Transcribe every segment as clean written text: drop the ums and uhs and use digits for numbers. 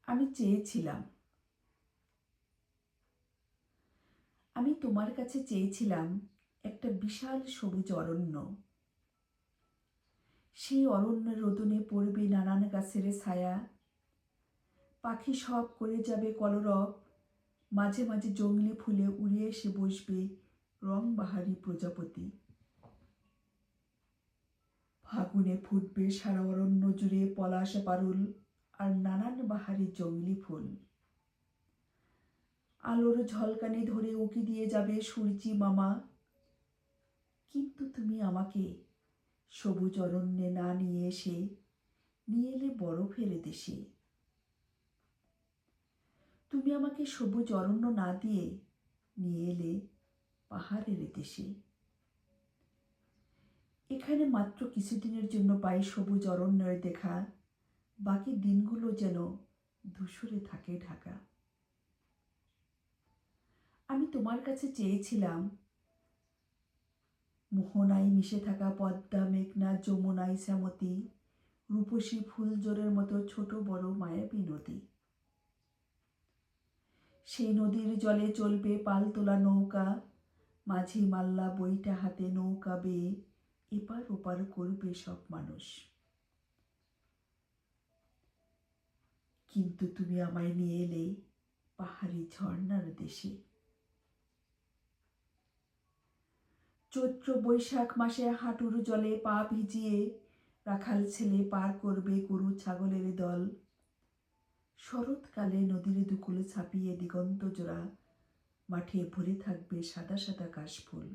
আমি চেয়েছিলাম, আমি তোমার কাছে চেয়েছিলাম একটা বিশাল সবুজ অরণ্য। সেই অরণ্যের রোদনে পড়বে নানান গাছের ছায়া, পাখি সব করে যাবে কলরব, মাঝে মাঝে জংলি ফুলে উড়ে এসে বসবে রংবাহারি প্রজাপতি। ফাগুনে ফুটবে সারা অরণ্য জুড়ে পলাশ পারুল আর নানান বাহারি জংলি ফুল। আলোর ঝলকানি ধরে উঁকি দিয়ে যাবে সূর্যি মামা। কিন্তু তুমি আমাকে সবুজ অরণ্যে না নিয়ে এসে নিয়ে এলে বরফের দেশে। তুমি আমাকে সবুজ অরণ্য না দিয়ে নিয়ে এলে পাহাড়ের দেশে। এখানে মাত্র কিছুদিনের জন্য পাই সবুজ অরণ্যের দেখা, বাকি দিনগুলো যেন ধূসরে থাকে ঢাকা। আমি তোমার কাছে চেয়েছিলাম মোহনায় মিশে থাকা পদ্মা, মেঘনা, যমুনায় শ্যামতী, রূপসী ফুলজোরের মতো ছোট বড় মায়াবী নদী। সেই নদীর জলে চলবে পাল তোলা নৌকা, মাঝি মাল্লা বইটা হাতে নৌকা বেয়ে এপার ওপার করবে সব মানুষ। কিন্তু তুমি আমায় নিয়ে এলে পাহাড়ি ঝর্ণার দেশে। চৈত্র বৈশাখ মাসে হাঁটুর জলে পা ভিজিয়ে রাখাল ছেলে পার করবে গরু ছাগলের দল। শরৎকালে নদীর দুকুল ছাপিয়ে দিগন্ত জোড়া মাঠে ভরে থাকবে সাদা সাদা কাশফুল।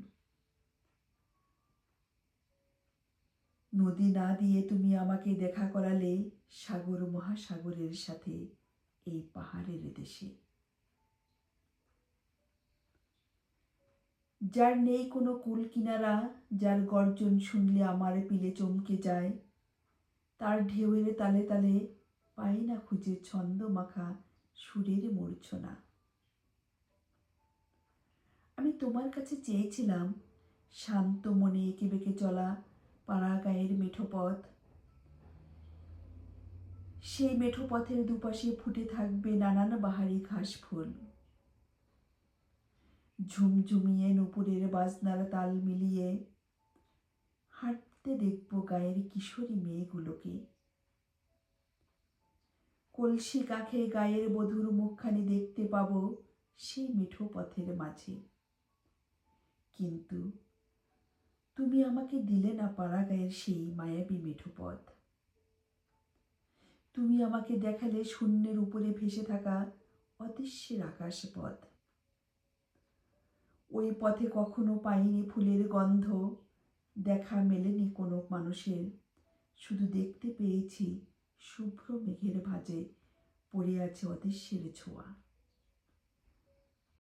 নদী না দিয়ে তুমি আমাকে দেখা করালে সাগর মহাসাগরের সাথে এই পাহাড়ের দেশে। যার নেই কোনো কুল কিনারা, যার গর্জন শুনলে আমার পিলে চমকে যায়, তার ঢেউয়ের তালে তালে পাই না খুঁজে ছন্দ মাখা সুরের মূর্ছনা। আমি তোমার কাছে চেয়েছিলাম শান্ত মনে এঁকে বেঁকে চলা পাড়া গায়ের মেঠো পথ। সেই মেঠো পথের দুপাশে ফুটে থাকবে নানান বাহারি ঘাস ফুল। ঝুমঝুমিয়ে নুপুরের বাজনার তাল মিলিয়ে হাঁটতে দেখব গায়ের কিশোরী মেয়েগুলোকে। কলসি কাঁখে গায়ের বধূর মুখখানি দেখতে পাবো সেই মেঠো পথের মাঝে। কিন্তু তুমি আমাকে দিলে না পাড়া গায়ের সেই মায়াবী মেঠো পথ। তুমি আমাকে দেখালে শূন্যের উপরে ভেসে থাকা অদৃশ্যের আকাশ পথ। ওই পথে কখনো পাইনি ফুলের গন্ধ, দেখা মেলেনি কোনো মানুষের, শুধু দেখতে পেয়েছি শুভ্র মেঘের ভাঁজে পড়ে আছে অদৃশ্যের ছোঁয়া।